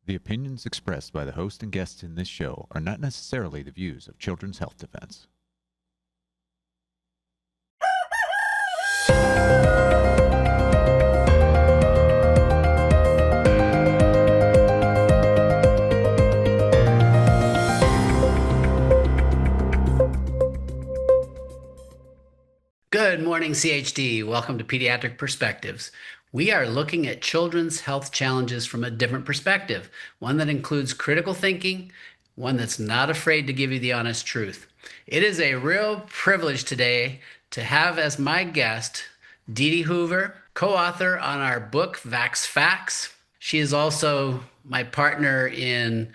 The opinions expressed by the host and guests in this show are not necessarily the views of Children's Health Defense. Good morning, CHD. Welcome to Pediatric Perspectives. We are looking at children's health challenges from a different perspective, one that includes critical thinking, one that's not afraid to give you the honest truth. It is a real privilege today to have as my guest DeeDee Hoover, co-author on our book, VAX Facts. She is also my partner in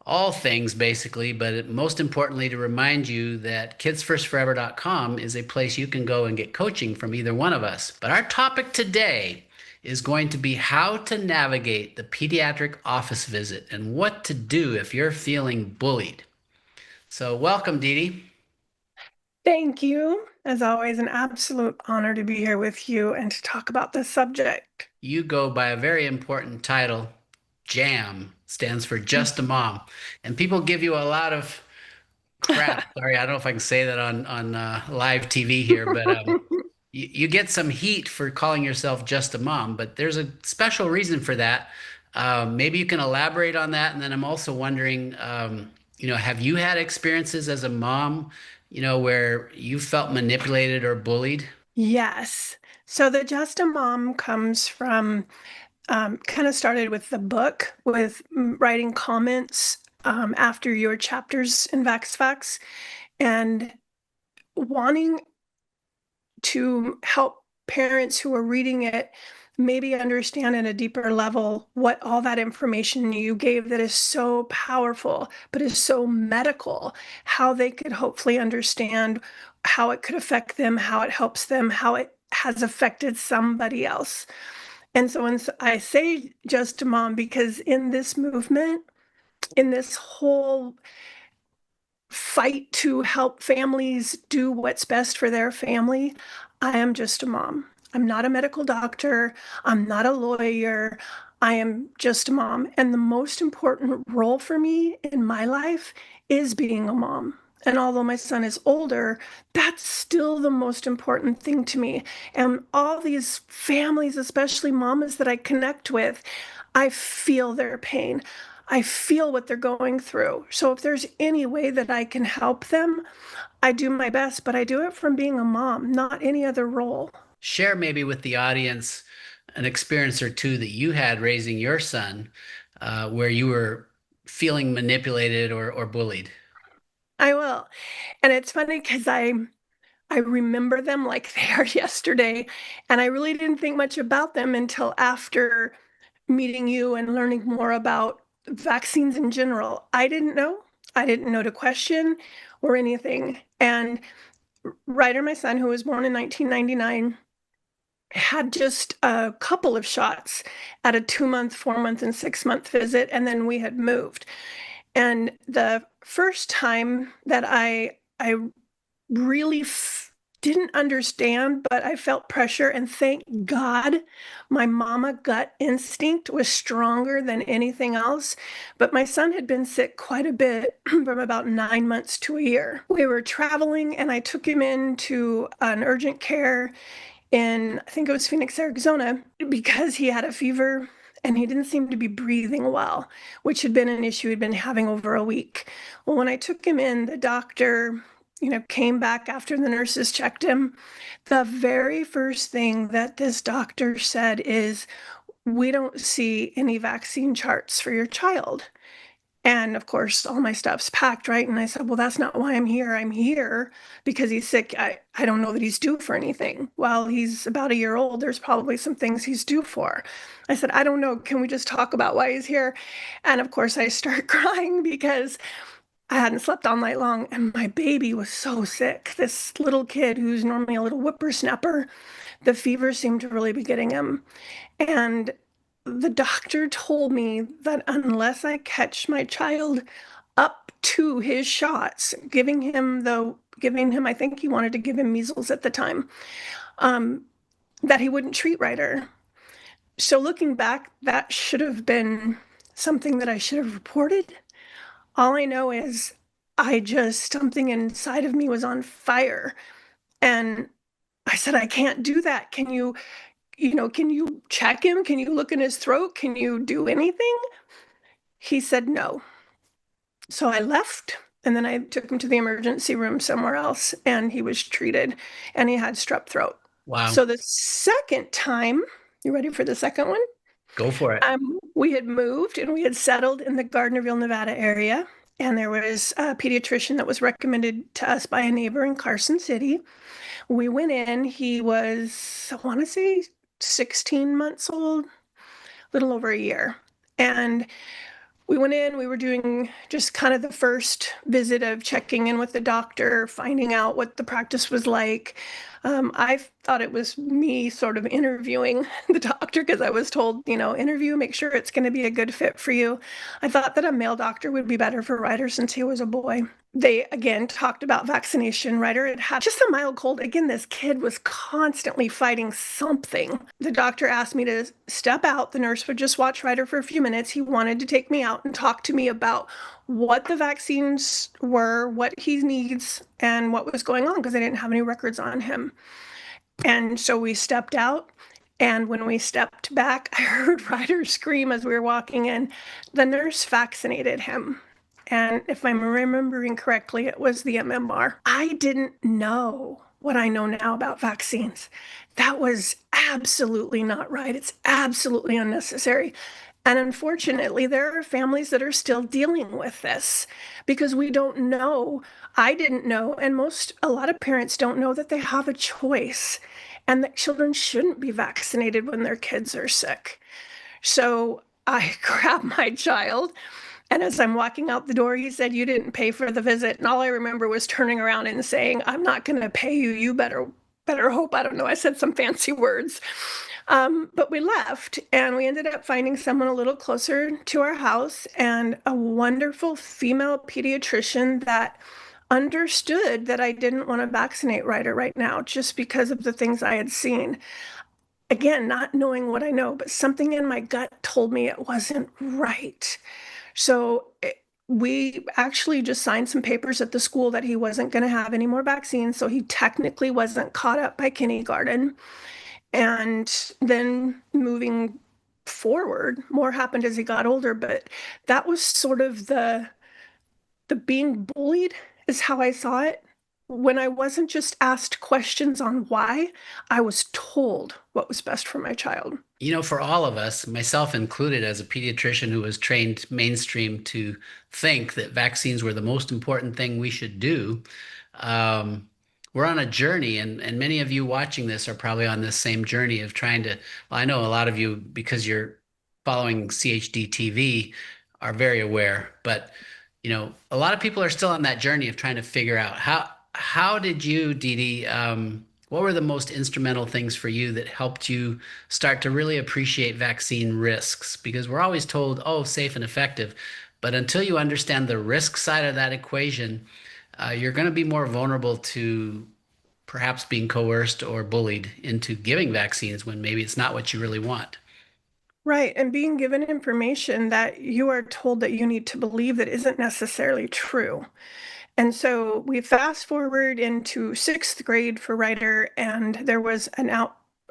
all things basically, but most importantly to remind you that kidsfirstforever.com is a place you can go and get coaching from either one of us. But our topic today is going to be how to navigate the pediatric office visit and what to do if you're feeling bullied. So welcome, DeeDee. Thank you. As always, an absolute honor to be here with you and to talk about this subject. You go by a very important title. JAM stands for Just a Mom. And people give you a lot of crap. Sorry, I don't know if I can say that on live TV here, but you get some heat for calling yourself just a mom, but there's a special reason for that. Maybe you can elaborate on that. And then I'm also wondering, have you had experiences as a mom, where you felt manipulated or bullied? Yes. So the Just a Mom comes from kind of started with the book, with writing comments after your chapters in VAX Facts and wanting to help parents who are reading it maybe understand at a deeper level what all that information you gave that is so powerful, but is so medical, how they could hopefully understand how it could affect them, how it helps them, how it has affected somebody else. And so when I say just a mom, because in this movement, in this whole fight to help families do what's best for their family, I am just a mom. I'm not a medical doctor. I'm not a lawyer. I am just a mom. And the most important role for me in my life is being a mom. And although my son is older, that's still the most important thing to me. And all these families, especially mamas that I connect with, I feel their pain. I feel what they're going through. So if there's any way that I can help them, I do my best, but I do it from being a mom, not any other role. Share maybe with the audience an experience or two that you had raising your son where you were feeling manipulated or bullied. I will. And it's funny because I remember them like they are yesterday, and I really didn't think much about them until after meeting you and learning more about vaccines in general. I didn't know. I didn't know to question or anything. And Ryder, my son, who was born in 1999, had just a couple of shots at a 2-month, 4-month, and 6-month visit, and then we had moved. And the first time that I really didn't understand, but I felt pressure, and thank God my mama gut instinct was stronger than anything else. But my son had been sick quite a bit from about 9 months to a year. We were traveling, and I took him into an urgent care in, I think it was Phoenix, Arizona, because he had a fever and he didn't seem to be breathing well, which had been an issue he'd been having over a week. Well, when I took him in, the doctor, came back after the nurses checked him. The very first thing that this doctor said is, "We don't see any vaccine charts for your child." And of course, all my stuff's packed, right? And I said, "Well, that's not why I'm here. I'm here because he's sick. I don't know that he's due for anything. Well, he's about a year old. There's probably some things he's due for." I said, "I don't know. Can we just talk about why he's here?" And of course, I start crying because I hadn't slept all night long, and my baby was so sick. This little kid who's normally a little whippersnapper, the fever seemed to really be getting him. And the doctor told me that unless I catch my child up to his shots, giving him, I think he wanted to give him measles at the time, that he wouldn't treat Ryder. So looking back, that should have been something that I should have reported. All I know is something inside of me was on fire. And I said, I can't do that. Can you check him? Can you look in his throat? Can you do anything? He said no. So I left, and then I took him to the emergency room somewhere else, and he was treated, and he had strep throat. Wow. So the second time, you ready for the second one? Go for it. We had moved and we had settled in the Gardnerville, Nevada area. And there was a pediatrician that was recommended to us by a neighbor in Carson City. We went in. He was, I want to say, 16 months old, a little over a year. And we went in, we were doing just kind of the first visit of checking in with the doctor, finding out what the practice was like. I thought it was me sort of interviewing the doctor because I was told, interview, make sure it's going to be a good fit for you. I thought that a male doctor would be better for Ryder since he was a boy. They, again, talked about vaccination. Ryder had had just a mild cold. Again, this kid was constantly fighting something. The doctor asked me to step out. The nurse would just watch Ryder for a few minutes. He wanted to take me out and talk to me about what the vaccines were, what he needs, and what was going on because I didn't have any records on him. And so we stepped out. And when we stepped back, I heard Ryder scream as we were walking in. The nurse vaccinated him. And if I'm remembering correctly, it was the MMR. I didn't know what I know now about vaccines. That was absolutely not right. It's absolutely unnecessary. And unfortunately, there are families that are still dealing with this because we don't know. I didn't know, and a lot of parents don't know that they have a choice and that children shouldn't be vaccinated when their kids are sick. So I grabbed my child, and as I'm walking out the door, he said, "You didn't pay for the visit." And all I remember was turning around and saying, "I'm not going to pay you. You better hope." I don't know. I said some fancy words. But we left, and we ended up finding someone a little closer to our house, and a wonderful female pediatrician that understood that I didn't want to vaccinate Ryder right now just because of the things I had seen. Again, not knowing what I know, but something in my gut told me it wasn't right. So we actually just signed some papers at the school that he wasn't going to have any more vaccines. So he technically wasn't caught up by kindergarten. And then moving forward, more happened as he got older. But that was sort of the being bullied is how I saw it. When I wasn't just asked questions on why, I was told what was best for my child. For all of us, myself included, as a pediatrician who was trained mainstream to think that vaccines were the most important thing we should do, we're on a journey, and many of you watching this are probably on this same journey of trying to, well, I know a lot of you, because you're following CHD TV, are very aware, but a lot of people are still on that journey of trying to figure out how did you, DeeDee, what were the most instrumental things for you that helped you start to really appreciate vaccine risks? Because we're always told, oh, safe and effective, but until you understand the risk side of that equation, you're going to be more vulnerable to perhaps being coerced or bullied into giving vaccines when maybe it's not what you really want. Right. And being given information that you are told that you need to believe that isn't necessarily true. And so we fast forward into 6th grade for Ryder, and there was an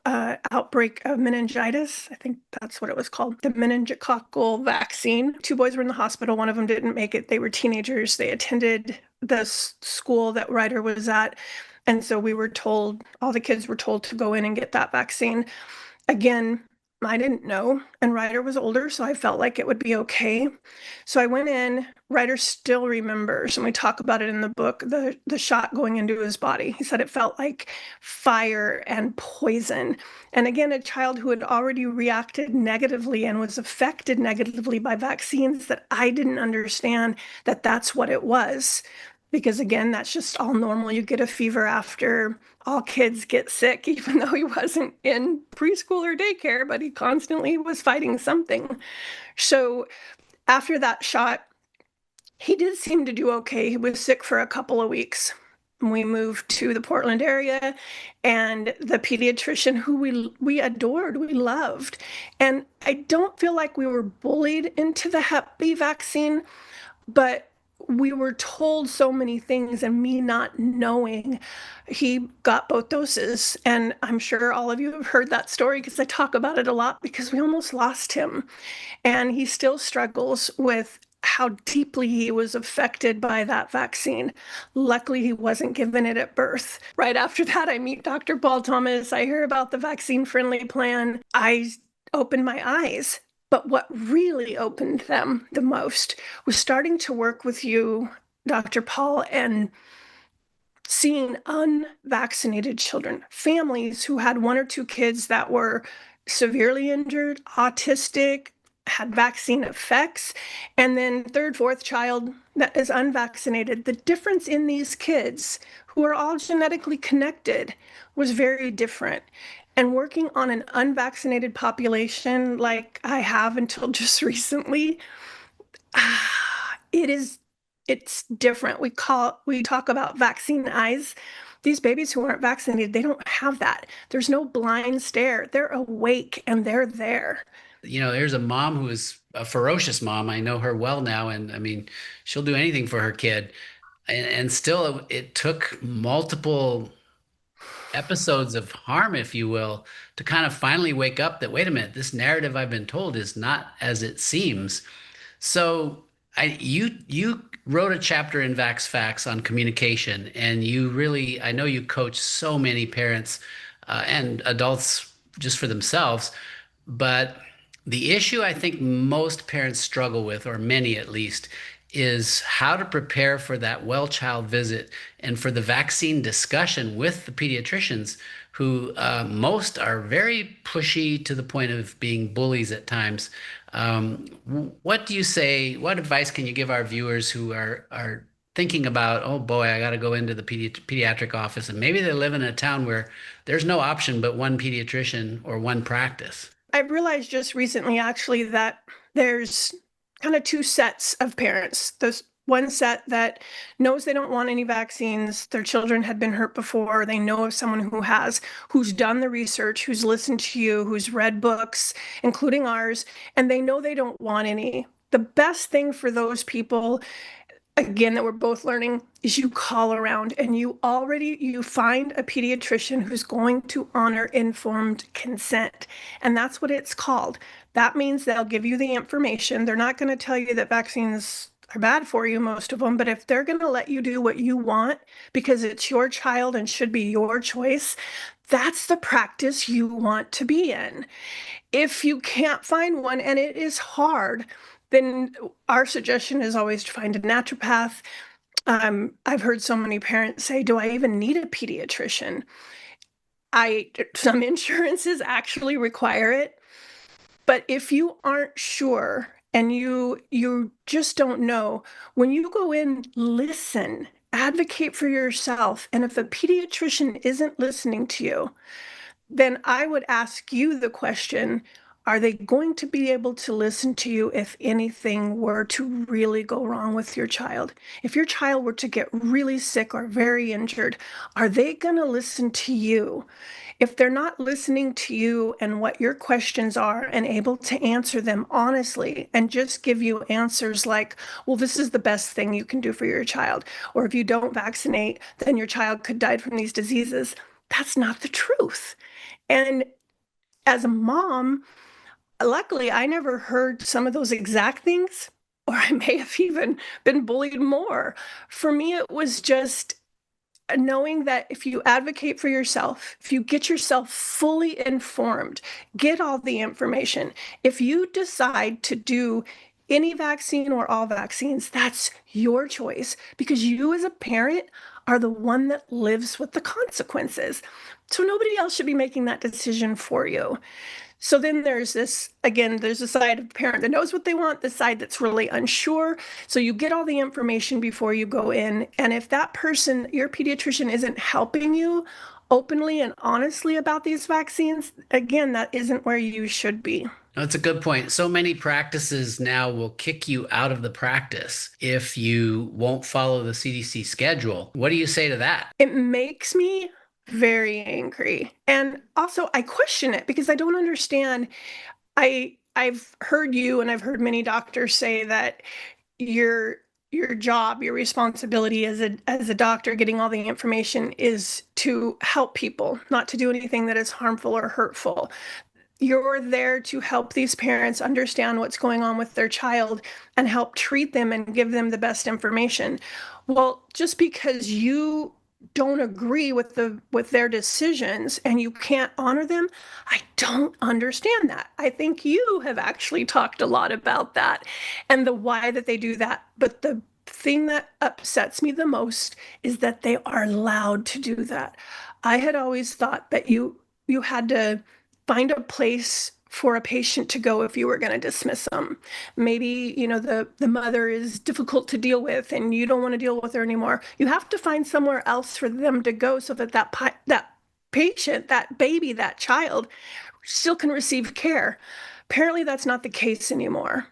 outbreak of meningitis. I think that's what it was called, the meningococcal vaccine. 2 boys were in the hospital. One of them didn't make it. They were teenagers. They attended the school that Ryder was at. And so we were told, all the kids were told to go in and get that vaccine. Again, I didn't know, and Ryder was older, so I felt like it would be okay. So I went in. Ryder still remembers, and we talk about it in the book, the shot going into his body. He said it felt like fire and poison. And again, a child who had already reacted negatively and was affected negatively by vaccines, that I didn't understand that that's what it was. Because again, that's just all normal. You get a fever after. All kids get sick, even though he wasn't in preschool or daycare, but he constantly was fighting something. So after that shot, he did seem to do okay. He was sick for a couple of weeks. We moved to the Portland area, and the pediatrician who we adored, we loved. And I don't feel like we were bullied into the Hep B vaccine, but we were told so many things, and me not knowing, he got both doses. And I'm sure all of you have heard that story because I talk about it a lot, because we almost lost him. And he still struggles with how deeply he was affected by that vaccine. Luckily, he wasn't given it at birth. Right after that, I meet Dr. Paul Thomas. I hear about the vaccine-friendly plan. I opened my eyes. But what really opened them the most was starting to work with you, Dr. Paul, and seeing unvaccinated children, families who had one or two kids that were severely injured, autistic, had vaccine effects, and then third, fourth child that is unvaccinated. The difference in these kids, who are all genetically connected, was very different. And working on an unvaccinated population like I have until just recently, it's different. We talk about vaccine eyes. These babies who aren't vaccinated, they don't have that. There's no blind stare. They're awake and they're there. There's a mom who is a ferocious mom. I know her well now, and I mean, she'll do anything for her kid. And still, it took multiple episodes of harm, if you will, to kind of finally wake up that, wait a minute, this narrative I've been told is not as it seems. So you wrote a chapter in VAX Facts on communication, and I know you coach so many parents and adults just for themselves, but the issue I think most parents struggle with, or many at least, is how to prepare for that well child visit and for the vaccine discussion with the pediatricians, who most are very pushy to the point of being bullies at times. What do you say? What advice can you give our viewers who are thinking about, oh boy, I got to go into the pediatric office, and maybe they live in a town where there's no option but one pediatrician or one practice? I've realized just recently, actually, that there's kind of two sets of parents. There's one set that knows they don't want any vaccines. Their children had been hurt before. They know of someone who's done the research, who's listened to you, who's read books, including ours, and they know they don't want any. The best thing for those people, again, that we're both learning, is you call around and you find a pediatrician who's going to honor informed consent. And that's what it's called. That means they'll give you the information. They're not going to tell you that vaccines are bad for you, most of them, but if they're going to let you do what you want because it's your child and should be your choice, that's the practice you want to be in. If you can't find one, and it is hard, then our suggestion is always to find a naturopath. I've heard so many parents say, do I even need a pediatrician? Some insurances actually require it. But if you aren't sure and you just don't know, when you go in, listen, advocate for yourself. And if a pediatrician isn't listening to you, then I would ask you the question, are they going to be able to listen to you if anything were to really go wrong with your child? If your child were to get really sick or very injured, are they going to listen to you? If they're not listening to you and what your questions are and able to answer them honestly and just give you answers like, well, this is the best thing you can do for your child, or if you don't vaccinate, then your child could die from these diseases, that's not the truth. And as a mom, luckily, I never heard some of those exact things, or I may have even been bullied more. For me, it was just knowing that if you advocate for yourself, if you get yourself fully informed, get all the information, if you decide to do any vaccine or all vaccines, that's your choice, because you as a parent are the one that lives with the consequences. So nobody else should be making that decision for you. So then there's this, again, there's a side of the parent that knows what they want, the side that's really unsure. So you get all the information before you go in. And if that person, your pediatrician, isn't helping you openly and honestly about these vaccines, again, that isn't where you should be. That's a good point. So many practices now will kick you out of the practice if you won't follow the CDC schedule. What do you say to that? It makes me very angry. And also I question it because I don't understand. I've heard you and I've heard many doctors say that your your job, your responsibility as a doctor getting all the information is to help people, not to do anything that is harmful or hurtful. You're there to help these parents understand what's going on with their child and help treat them and give them the best information. Well, just because you don't agree with their decisions and you can't honor them, I don't understand that. I think you have actually talked a lot about that and the why that they do that. But the thing that upsets me the most is that they are allowed to do that. I had always thought that you had to find a place for a patient to go if you were going to dismiss them. Maybe, the mother is difficult to deal with and you don't want to deal with her anymore. You have to find somewhere else for them to go so that that patient, that baby, that child still can receive care. Apparently that's not the case anymore.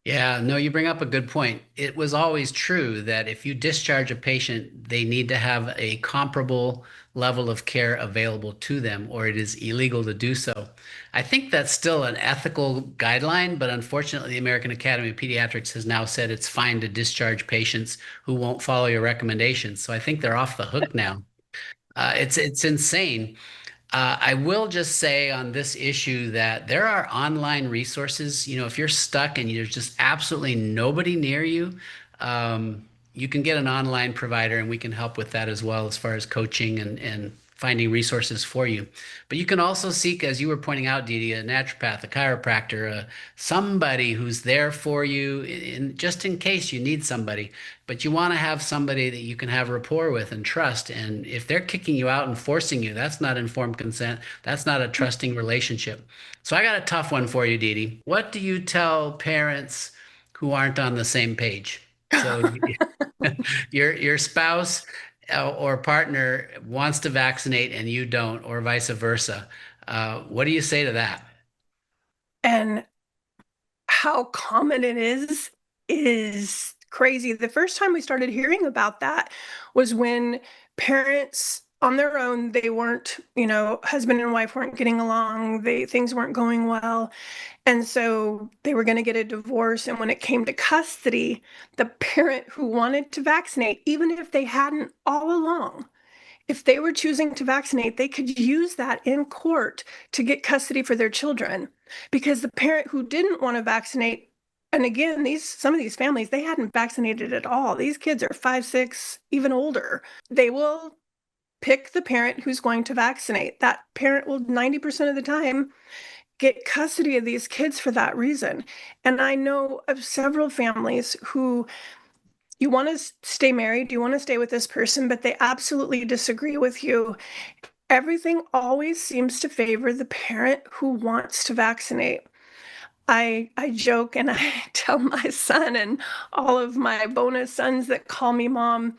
Yeah, no, you bring up a good point. It was always true that if you discharge a patient, they need to have a comparable level of care available to them, or it is illegal to do so. I think that's still an ethical guideline, but unfortunately, the American Academy of Pediatrics has now said it's fine to discharge patients who won't follow your recommendations. So I think they're off the hook now. It's insane. I will just say on this issue that there are online resources. If you're stuck and there's just absolutely nobody near you, you can get an online provider and we can help with that as well as far as coaching and finding resources for you. But you can also seek, as you were pointing out, DeeDee, a naturopath, a chiropractor, somebody who's there for you just in case you need somebody. But you want to have somebody that you can have rapport with and trust. And if they're kicking you out and forcing you, that's not informed consent. That's not a trusting relationship. So I got a tough one for you, DeeDee. What do you tell parents who aren't on the same page? So your spouse or partner wants to vaccinate and you don't, or vice versa. What do you say to that? And how common it is crazy. The first time we started hearing about that was when parents on their own, they weren't, husband and wife weren't getting along, things weren't going well. And so they were going to get a divorce. And when it came to custody, the parent who wanted to vaccinate, even if they hadn't all along, if they were choosing to vaccinate, they could use that in court to get custody for their children. Because the parent who didn't want to vaccinate, and again, some of these families, they hadn't vaccinated at all. These kids are 5, 6, even older. They will pick the parent who's going to vaccinate. That parent will 90% of the time get custody of these kids for that reason. And I know of several families who you want to stay married, you want to stay with this person, but they absolutely disagree with you. Everything always seems to favor the parent who wants to vaccinate. I joke and I tell my son and all of my bonus sons that call me mom,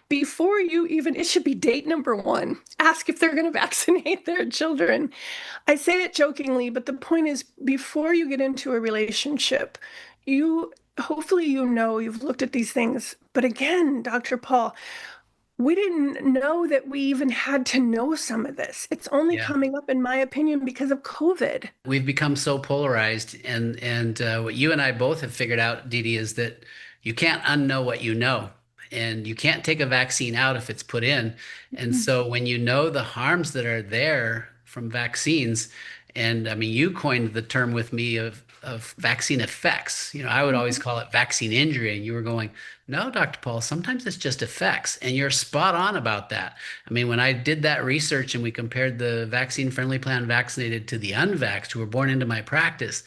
before it should be date number one. Ask if they're going to vaccinate their children. I say it jokingly, but the point is, before you get into a relationship, hopefully you've looked at these things. But again, Dr. Paul, we didn't know that we even had to know some of this. It's only Yeah. coming up, in my opinion, because of COVID. We've become so polarized, and what you and I both have figured out, DeeDee, is that you can't unknow what you know, and you can't take a vaccine out if it's put in. And so when you know the harms that are there from vaccines, and I mean, you coined the term with me of vaccine effects. I would always call it vaccine injury, and you were going, no, Dr. Paul, sometimes it's just effects, and you're spot on about that. I mean, when I did that research and we compared the vaccine-friendly plan vaccinated to the unvaxxed who were born into my practice,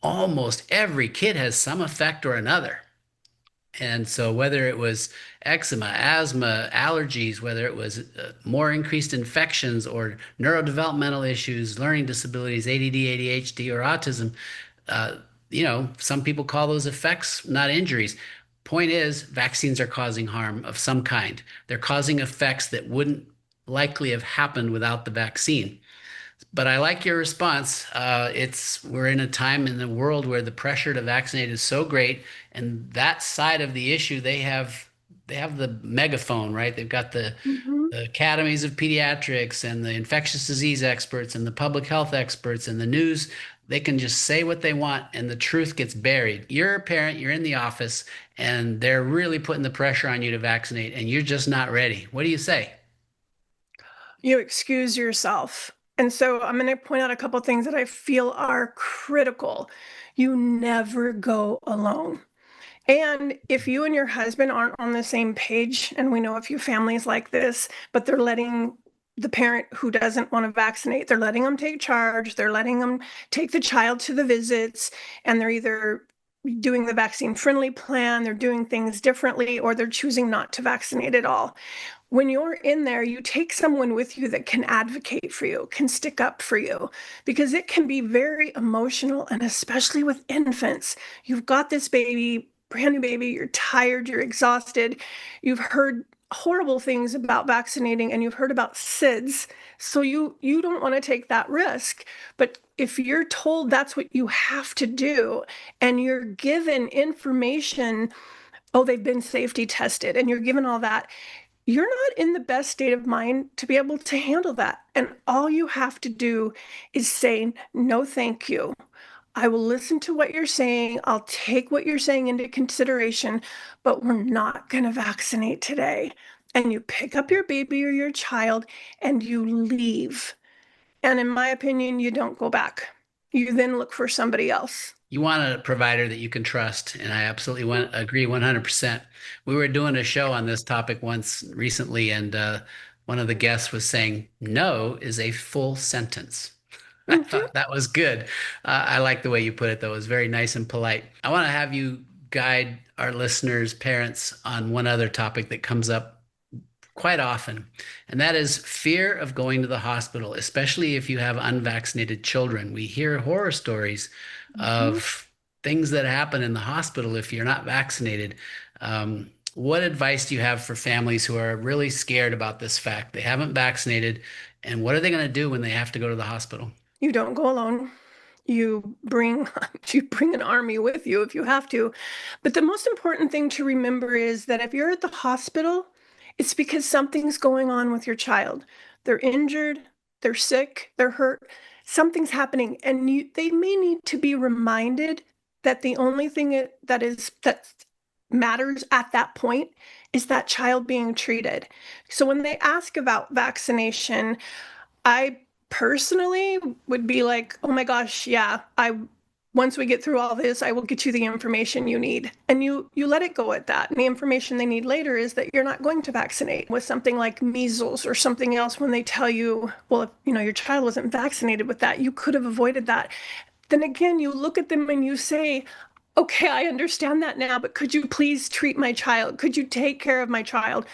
almost every kid has some effect or another. And so whether it was eczema, asthma, allergies, whether it was more increased infections or neurodevelopmental issues, learning disabilities, ADD, ADHD, or autism, uh, some people call those effects, not injuries. Point is, vaccines are causing harm of some kind. They're causing effects that wouldn't likely have happened without the vaccine. But I like your response. We're in a time in the world where the pressure to vaccinate is so great, and that side of the issue, they have the megaphone, right? They've got Mhm. the academies of pediatrics and the infectious disease experts and the public health experts and the news. They can just say what they want, and the truth gets buried. You're a parent, you're in the office, and they're really putting the pressure on you to vaccinate, and you're just not ready. What do you say? You excuse yourself. And so I'm going to point out a couple things that I feel are critical. You never go alone. And if you and your husband aren't on the same page, and we know a few families like this, but they're letting the parent who doesn't want to vaccinate, they're letting them take charge, they're letting them take the child to the visits, and they're either doing the vaccine friendly plan, they're doing things differently, or they're choosing not to vaccinate at all. When you're in there, you take someone with you that can advocate for you, can stick up for you, because it can be very emotional. And especially with infants, you've got this baby, brand new baby, you're tired, you're exhausted, you've heard horrible things about vaccinating, and you've heard about SIDS. So you don't want to take that risk. But if you're told that's what you have to do, and you're given information, oh, they've been safety tested, and you're given all that, you're not in the best state of mind to be able to handle that. And all you have to do is say, no, thank you. I will listen to what you're saying. I'll take what you're saying into consideration, but we're not going to vaccinate today. And you pick up your baby or your child and you leave. And in my opinion, you don't go back. You then look for somebody else. You want a provider that you can trust, and I absolutely agree 100%. We were doing a show on this topic once recently, and one of the guests was saying, "No is a full sentence." I Mhm. thought that was good. I like the way you put it, though. It was very nice and polite. I want to have you guide our listeners, parents, on one other topic that comes up quite often, and that is fear of going to the hospital, especially if you have unvaccinated children. We hear horror stories Mhm. of things that happen in the hospital if you're not vaccinated. What advice do you have for families who are really scared about this fact? They haven't vaccinated, and what are they going to do when they have to go to the hospital? You don't go alone. You bring you bring an army with you if you have to. But the most important thing to remember is that if you're at the hospital, it's because something's going on with your child. They're injured, they're sick, they're hurt, something's happening, and they may need to be reminded that the only thing that matters at that point is that child being treated. So when they ask about vaccination, I personally would be like, oh my gosh, yeah, I once we get through all this, I will get you the information you need. And you let it go at that. And the information they need later is that you're not going to vaccinate with something like measles or something else when they tell you, well, if your child wasn't vaccinated with that, you could have avoided that. Then again, you look at them and you say, okay, I understand that now, but could you please treat my child? Could you take care of my child?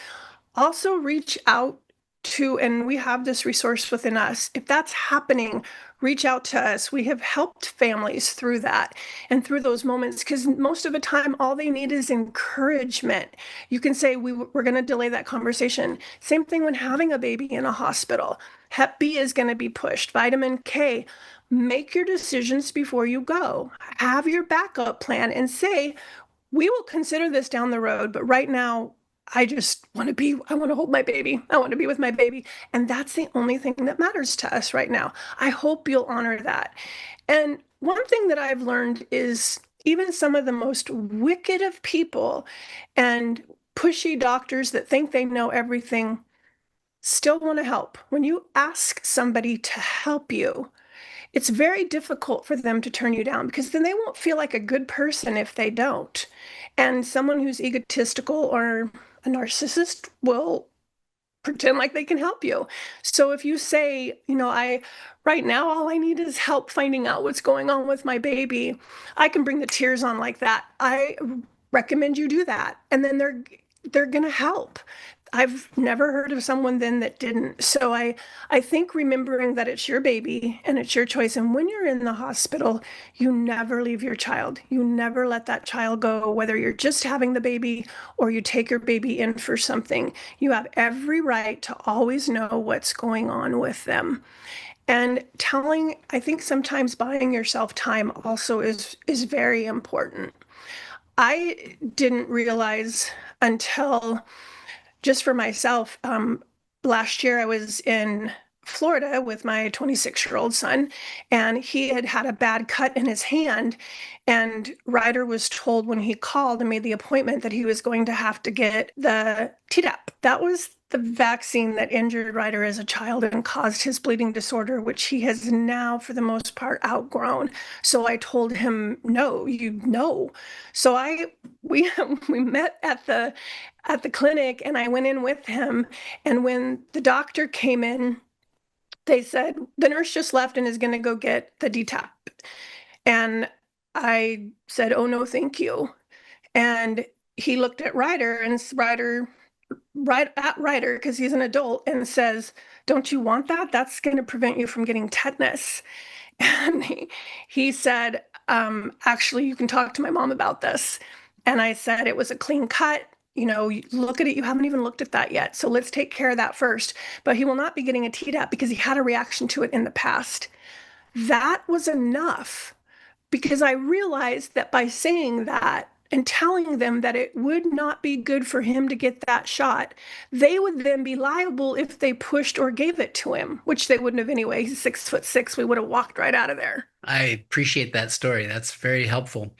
Also reach out to, and we have this resource within us. If that's happening, reach out to us. We have helped families through that and through those moments, because most of the time, all they need is encouragement. You can say, we're going to delay that conversation. Same thing when having a baby in a hospital. Hep B is going to be pushed, vitamin K. Make your decisions before you go. Have your backup plan and say, we will consider this down the road, but right now, I want to hold my baby. I want to be with my baby. And that's the only thing that matters to us right now. I hope you'll honor that. And one thing that I've learned is even some of the most wicked of people and pushy doctors that think they know everything still want to help. When you ask somebody to help you, it's very difficult for them to turn you down because then they won't feel like a good person if they don't. And someone who's egotistical or a narcissist will pretend like they can help you. So if you say, I right now all I need is help finding out what's going on with my baby, I can bring the tears on like that. I recommend you do that. And then they're going to help. I've never heard of someone then that didn't. So I think remembering that it's your baby and it's your choice. And when you're in the hospital, you never leave your child. You never let that child go, whether you're just having the baby or you take your baby in for something. You have every right to always know what's going on with them. And I think sometimes buying yourself time also is very important. I didn't realize until just for myself, last year I was in Florida with my 26-year-old son, and he had had a bad cut in his hand. And Ryder was told when he called and made the appointment that he was going to have to get the Tdap. That was the vaccine that injured Ryder as a child and caused his bleeding disorder, which he has now, for the most part, outgrown. So I told him, no, you know. So we met at the clinic, and I went in with him. And when the doctor came in, they said, the nurse just left and is going to go get the DTaP. And I said, oh, no, thank you. And he looked at Ryder, and Ryder, because he's an adult, and says, don't you want that? That's going to prevent you from getting tetanus. And he said, actually, you can talk to my mom about this. And I said, it was a clean cut. Look at it. You haven't even looked at that yet. So let's take care of that first. But he will not be getting a Tdap because he had a reaction to it in the past. That was enough, because I realized that by saying that and telling them that it would not be good for him to get that shot, they would then be liable if they pushed or gave it to him, which they wouldn't have anyway. He's 6'6". We would have walked right out of there. I appreciate that story. That's very helpful.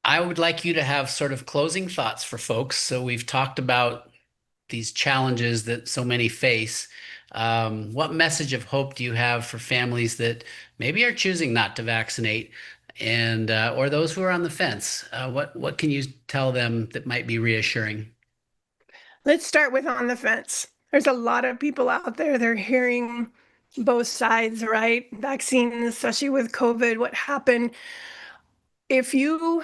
I would like you to have sort of closing thoughts for folks. So we've talked about these challenges that so many face. What message of hope do you have for families that maybe are choosing not to vaccinate, and or those who are on the fence? What can you tell them that might be reassuring? Let's start with on the fence. There's a lot of people out there, they're hearing both sides, right? Vaccines, especially with COVID, what happened. If you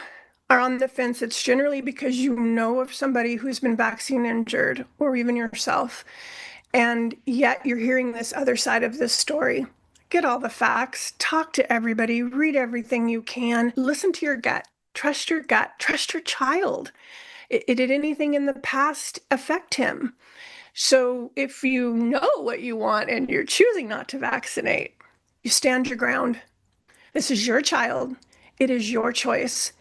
are on the fence, it's generally because you know of somebody who's been vaccine injured, or even yourself, and yet you're hearing this other side of this story. Get all the facts, talk to everybody, read everything you can, listen to your gut, trust your child. Did anything in the past affect him? So if you know what you want and you're choosing not to vaccinate, you stand your ground. This is your child. It is your choice.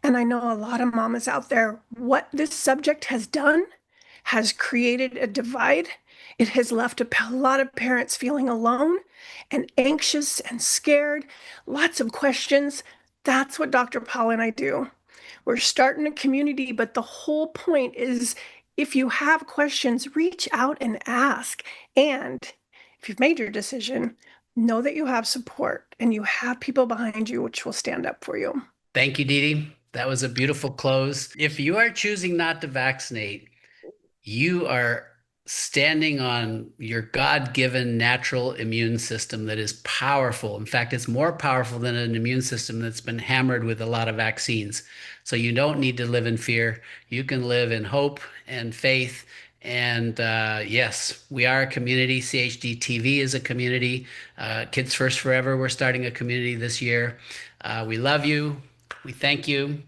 And I know a lot of mamas out there, what this subject has done has created a divide. It has left a lot of parents feeling alone and anxious and scared, lots of questions. That's what Dr. Paul and I do. We're starting a community, but the whole point is, if you have questions, reach out and ask. And if you've made your decision, know that you have support and you have people behind you which will stand up for you. Thank you, DeeDee. That was a beautiful close. If you are choosing not to vaccinate, you are standing on your God-given natural immune system that is powerful. In fact, it's more powerful than an immune system that's been hammered with a lot of vaccines. So you don't need to live in fear. You can live in hope and faith. And yes, we are a community. CHD TV is a community. Kids First Forever, we're starting a community this year. We love you. We thank you.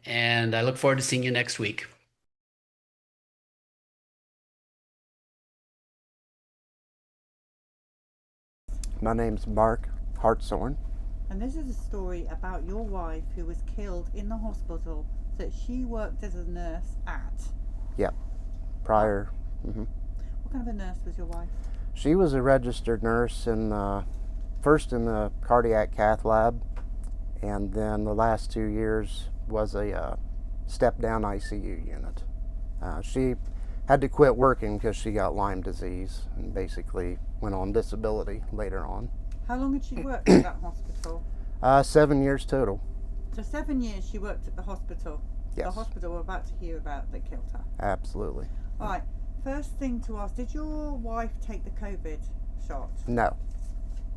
And I look forward to seeing you next week. My name's Mark Hartshorn. And this is a story about your wife who was killed in the hospital that she worked as a nurse at. Yep. Prior. What kind of a nurse was your wife? She was a registered nurse first in the cardiac cath lab, and then the last 2 years was a step-down ICU unit. She had to quit working because she got Lyme disease and basically went on disability later on. How long had she worked at that hospital? 7 years total. So 7 years she worked at the hospital. Yes. The hospital we're about to hear about that killed her. Absolutely. All right. First thing to ask, did your wife take the COVID shot? No.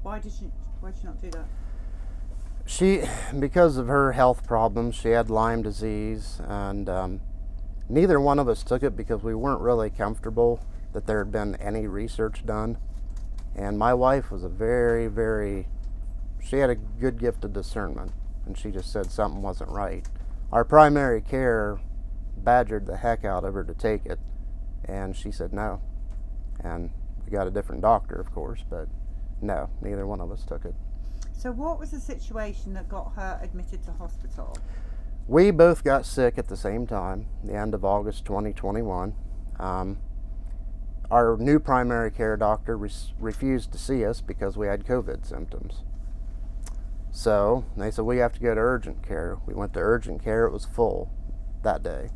Why did she not do that? Because of her health problems, she had Lyme disease, and neither one of us took it because we weren't really comfortable that there had been any research done. And my wife was she had a good gift of discernment, and she just said something wasn't right. Our primary care badgered the heck out of her to take it, and she said no. And we got a different doctor, of course, but No, neither one of us took it. So what was the situation that got her admitted to hospital? We both got sick at the same time, the end of August 2021. Our new primary care doctor refused to see us because we had COVID symptoms. So they said, we have to go to urgent care. We went to urgent care. It was full that day.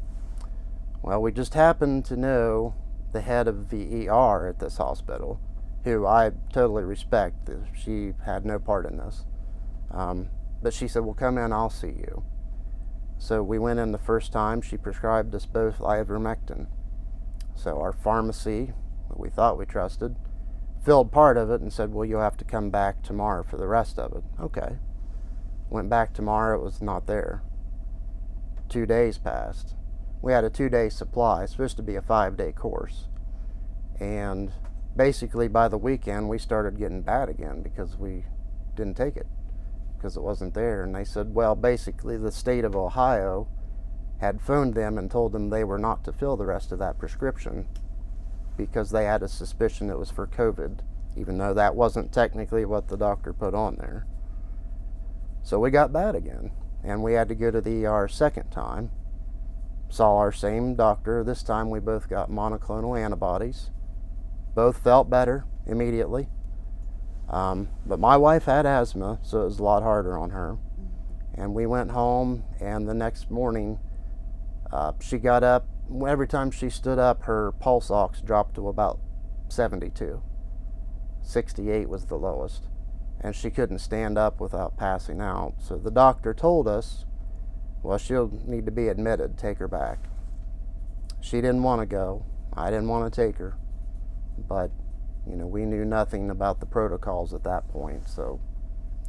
Well, we just happened to know the head of the ER at this hospital, who I totally respect. She had no part in this. But she said, well, come in, I'll see you. So we went in the first time. She prescribed us both ivermectin. So our pharmacy, that we thought we trusted, filled part of it and said, well, you'll have to come back tomorrow for the rest of it. Okay. Went back tomorrow, it was not there. 2 days passed. We had a 2-day supply, supposed to be a 5-day course. And basically by the weekend, we started getting bad again because we didn't take it, because it wasn't there. And they said, well, basically the state of Ohio had phoned them and told them they were not to fill the rest of that prescription because they had a suspicion it was for COVID, even though that wasn't technically what the doctor put on there. So we got bad again, and we had to go to the ER a second time. Saw our same doctor. This time we both got monoclonal antibodies. Both felt better immediately. But my wife had asthma, so it was a lot harder on her. And we went home, and the next morning, she got up. Every time she stood up, her pulse ox dropped to about 72. 68 was the lowest. And she couldn't stand up without passing out. So the doctor told us, well, she'll need to be admitted, take her back. She didn't want to go. I didn't want to take her. But, you know, we knew nothing about the protocols at that point, so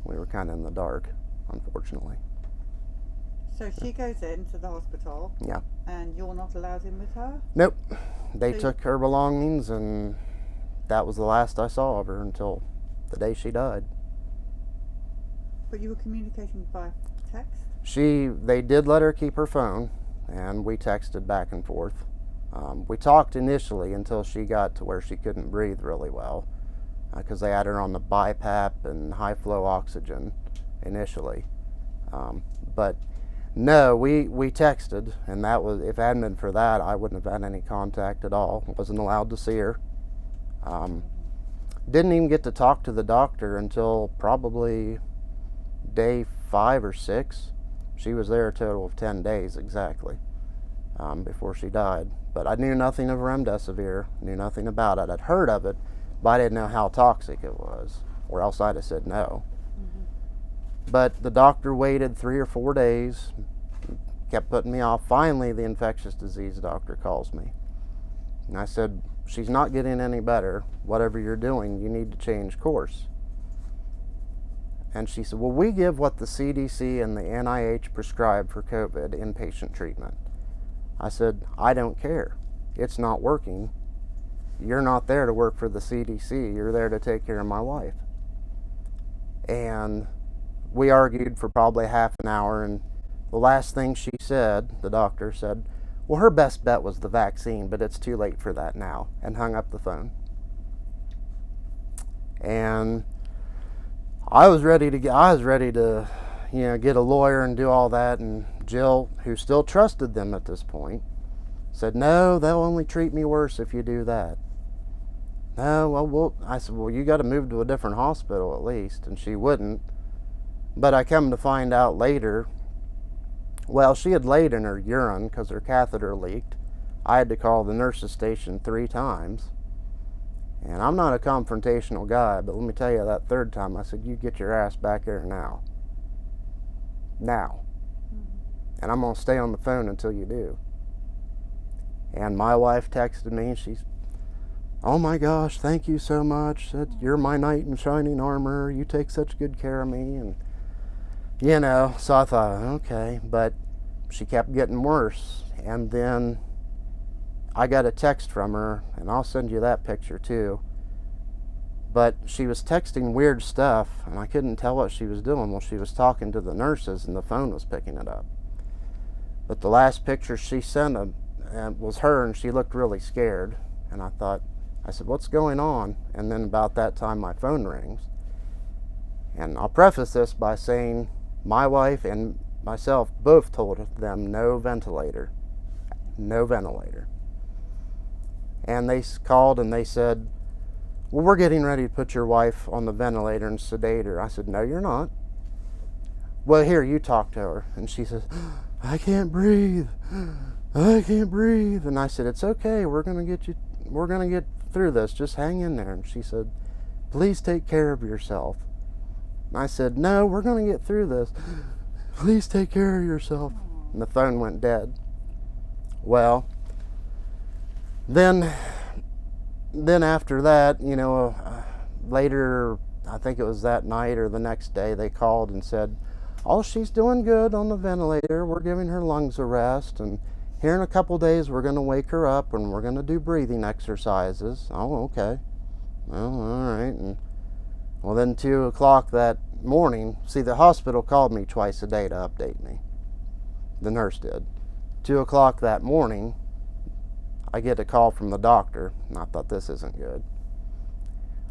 we were kind of in the dark, unfortunately. So she goes into the hospital. Yeah. And you're not allowed in with her? Nope. They So took her belongings, and that was the last I saw of her until the day she died. But you were communicating by text? They did let her keep her phone, and we texted back and forth. We talked initially until she got to where she couldn't breathe really well, because they had her on the BiPAP and high flow oxygen initially. But no, we texted, and that was, if it hadn't been for that, I wouldn't have had any contact at all. Wasn't allowed to see her. Didn't even get to talk to the doctor until probably day 5 or 6. She was there a total of 10 days exactly before she died. But I knew nothing of remdesivir, knew nothing about it. I'd heard of it, but I didn't know how toxic it was, or else I'd have said no. But the doctor waited 3 or 4 days, kept putting me off. Finally, the infectious disease doctor calls me. And I said, she's not getting any better. Whatever you're doing, you need to change course. And she said, well, we give what the CDC and the NIH prescribe for COVID inpatient treatment. I said, I don't care. It's not working. You're not there to work for the CDC. You're there to take care of my wife. And we argued for probably half an hour, and the last thing she said, the doctor said, well, her best bet was the vaccine, but it's too late for that now, and hung up the phone. And I was ready to get a lawyer and do all that, and Jill, who still trusted them at this point, said, no, they'll only treat me worse if you do that. No, I said, well, you got to move to a different hospital at least, and she wouldn't. But I come to find out later, well, she had laid in her urine because her catheter leaked. I had to call the nurse's station 3 times. And I'm not a confrontational guy, but let me tell you, that 3rd time, I said, you get your ass back there now. Now. And I'm going to stay on the phone until you do. And my wife texted me, and she's, oh my gosh, thank you so much. You're my knight in shining armor. You take such good care of me. And, you know, so I thought, okay. But she kept getting worse. And then I got a text from her, and I'll send you that picture too. But she was texting weird stuff, and I couldn't tell what she was doing. Well, she was talking to the nurses, and the phone was picking it up. But the last picture she sent was her, and she looked really scared. And I thought, I said, what's going on? And then about that time my phone rings. And I'll preface this by saying my wife and myself both told them no ventilator. No ventilator. And they called and they said, well, we're getting ready to put your wife on the ventilator and sedate her. I said, no, you're not. Well, here, you talk to her. And she says, I can't breathe. I can't breathe. And I said, it's okay. We're going to get through this. Just hang in there. And she said, please take care of yourself. And I said, no, we're going to get through this. Please take care of yourself. And the phone went dead. Well, then after that, later, I think it was that night or the next day, they called and said, oh, she's doing good on the ventilator. We're giving her lungs a rest. And here in a couple days, we're going to wake her up and we're going to do breathing exercises. Oh, okay. Well, all right. And well, then 2 o'clock that morning, see, the hospital called me twice a day to update me. The nurse did. 2 o'clock that morning, I get a call from the doctor, and I thought, this isn't good.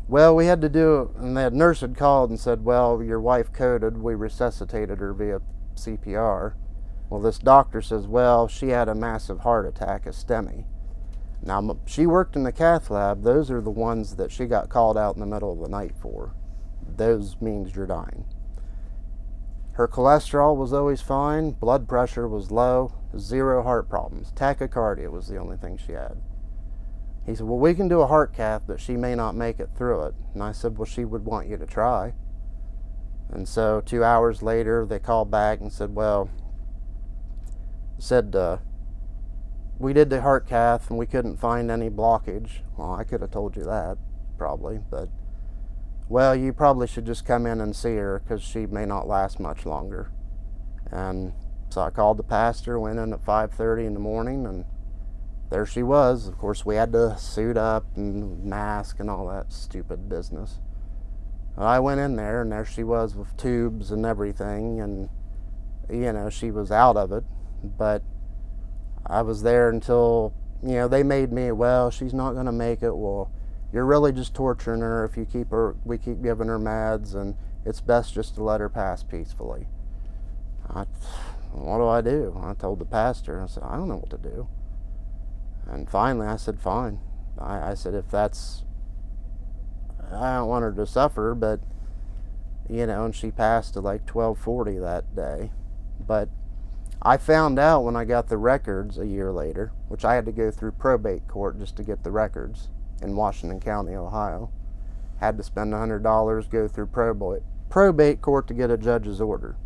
Well, we had to do, and the nurse had called and said, well, your wife coded, we resuscitated her via CPR. Well, this doctor says, well, she had a massive heart attack, a STEMI. Now, she worked in the cath lab. Those are the ones that she got called out in the middle of the night for. Those means you're dying. Her cholesterol was always fine, blood pressure was low, 0 heart problems. Tachycardia was the only thing she had. He said, well, we can do a heart cath, but she may not make it through it. And I said, well, she would want you to try. And so 2 hours later, they called back and said, well, we did the heart cath and we couldn't find any blockage. Well, I could have told you that, probably, but well, you probably should just come in and see her because she may not last much longer. And so I called the pastor, went in at 5:30 in the morning, and there she was. Of course, we had to suit up and mask and all that stupid business. I went in there, and there she was with tubes and everything, and, she was out of it. But I was there until, they made me, well, she's not going to make it. Well, you're really just torturing her if we keep giving her meds, and it's best just to let her pass peacefully. What do I do? I told the pastor, I said, I don't know what to do. And finally I said, fine. I said, if that's, I don't want her to suffer, but, and she passed at like 12:40 that day. But I found out when I got the records a year later, which I had to go through probate court just to get the records in Washington County, Ohio. Had to spend $100, go through probate court to get a judge's order.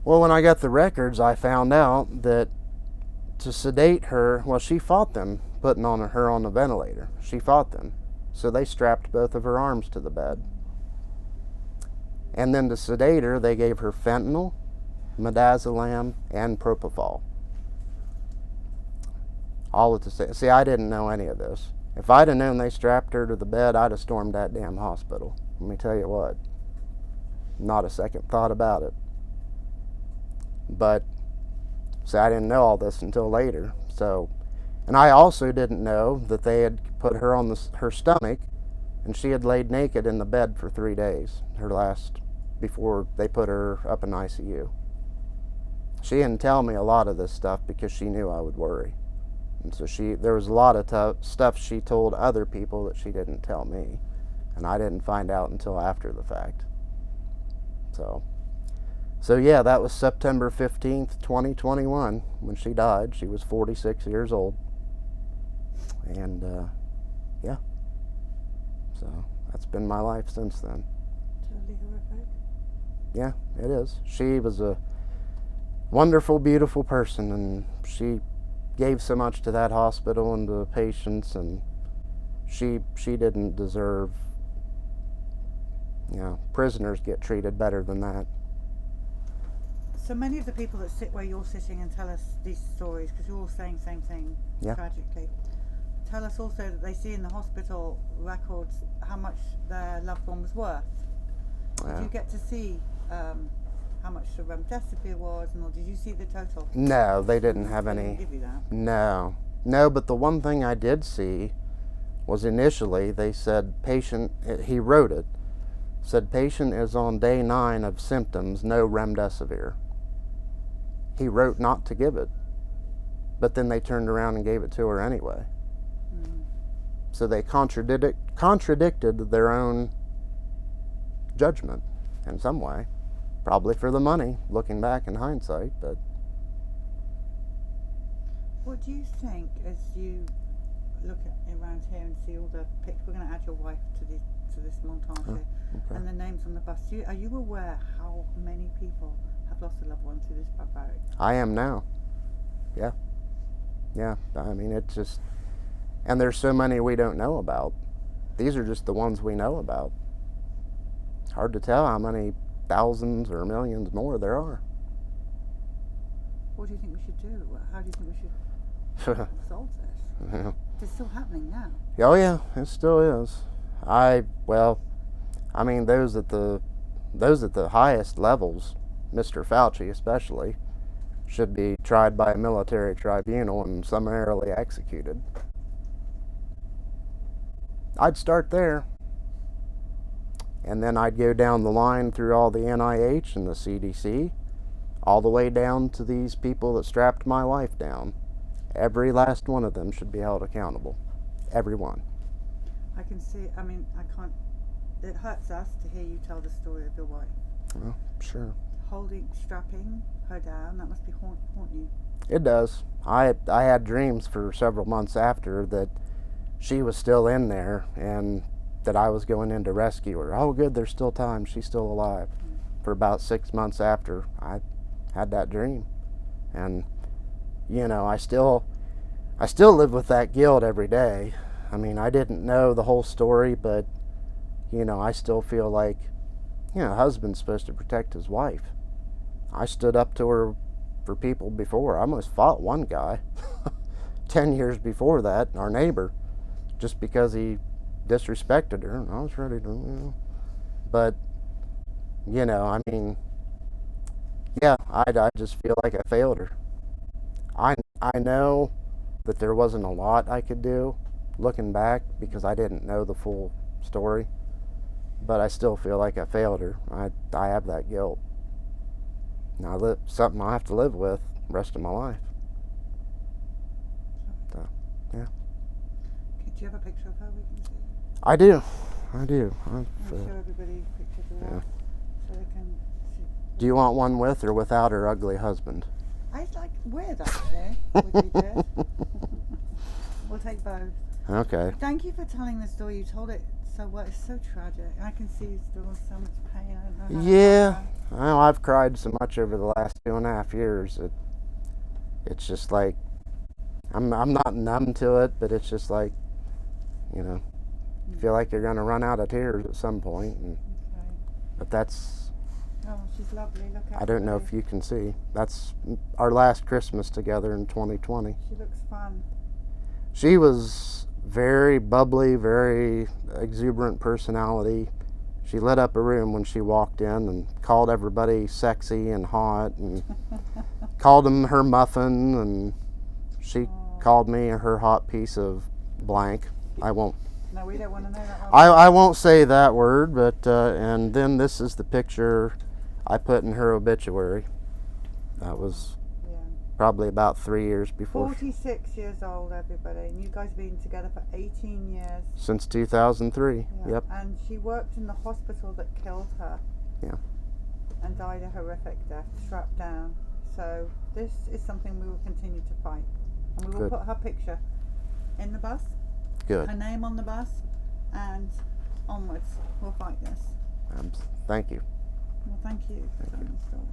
Well, when I got the records, I found out that to sedate her, well, she fought them putting her on the ventilator. She fought them. So they strapped both of her arms to the bed. And then to sedate her, they gave her fentanyl, midazolam, and propofol. All at the same. See, I didn't know any of this. If I'd have known they strapped her to the bed, I'd have stormed that damn hospital. Let me tell you what. Not a second thought about it. But, see, I didn't know all this until later. So, and I also didn't know that they had put her on her stomach, and she had laid naked in the bed for 3 days, before they put her up in ICU. She didn't tell me a lot of this stuff because she knew I would worry. And so there was a lot of stuff she told other people that she didn't tell me. And I didn't find out until after the fact. So yeah, that was September 15th, 2021 when she died. She was 46 years old. And yeah. So that's been my life since then. Totally horrific. Yeah, it is. She was a wonderful, beautiful person, and she gave so much to that hospital and to the patients, and she didn't deserve, prisoners get treated better than that. So many of the people that sit where you're sitting and tell us these stories, because you're all saying the same thing, Yeah. tragically, tell us also that they see in the hospital records how much their loved one was worth. Did you get to see how much the remdesivir was, or did you see the total? No, they didn't have They any. didn't give you that. No, but the one thing I did see was initially they said patient, he wrote it, said patient is on day 9 of symptoms, no remdesivir. He wrote not to give it, but then they turned around and gave it to her anyway. So they contradicted their own judgment in some way, probably for the money, looking back in hindsight. But What do you think as you look around here and see all the pictures? We're going to add your wife to this montage here, okay. and the names on the bus. Are you aware how many people have lost a loved one to this barbaric? I am now. Yeah. I mean, it's just, and there's so many we don't know about. These are just the ones we know about. Hard to tell how many thousands or millions more there are. What do you think we should do? How do you think we should solve this? Yeah. It's still happening now. Oh yeah, it still is. I mean, those at the highest levels, Mr. Fauci especially, should be tried by a military tribunal and summarily executed. I'd start there. And then I'd go down the line through all the NIH and the CDC, all the way down to these people that strapped my life down. Every last one of them should be held accountable. Every one. I can see, I mean, I can't, it hurts us to hear you tell the story of your wife. Well, sure. Strapping her down, that must be haunt you. It does. I had dreams for several months after that she was still in there and that I was going in to rescue her. Oh good, there's still time, she's still alive. For about 6 months after I had that dream. And you know, I still live with that guilt every day. I mean, I didn't know the whole story, but you know, I still feel like, you know, a husband's supposed to protect his wife. I stood up to her for people before. I almost fought one guy 10 years before that, our neighbor, just because he disrespected her, and I was ready to, you know. But you know, I mean, yeah, I just feel like I failed her. I know that there wasn't a lot I could do looking back because I didn't know the full story, but I still feel like I failed her. I have that guilt. Now something I have to live with the rest of my life. So, yeah. Do you have a picture of her we can see? I do. I'll show everybody pictures of that so they can see. Do you want one with or without her ugly husband? I'd like with actually. Would be good. We'll take both. Okay. Thank you for telling the story. You told it so well. It's so tragic. I can see you still in so much pain. I don't know how Yeah. Well, I've cried so much over the last 2.5 years. It's just like I'm not numb to it, but it's just like, you know, you feel like you're gonna run out of tears at some point. Okay. But that's, Oh, she's lovely. Look at her. I don't know if you can see. That's our last Christmas together in 2020. She looks fun. She was very bubbly, very exuberant personality. She lit up a room when she walked in and called everybody sexy and hot and called them her muffin, and she called me her hot piece of blank. I won't. No, we don't want to know that one. I won't say that word, but and then this is the picture I put in her obituary. That was probably about 3 years before. 46 years old, everybody, and you guys have been together for 18 years. Since 2003. Yeah. Yep. And she worked in the hospital that killed her. Yeah. And died a horrific death, strapped down. So this is something we will continue to fight, and we will Good. put her picture in the bus. Good. Her name on the bus, and onwards. We'll fight this. Thank you. Well, thank you for telling the story.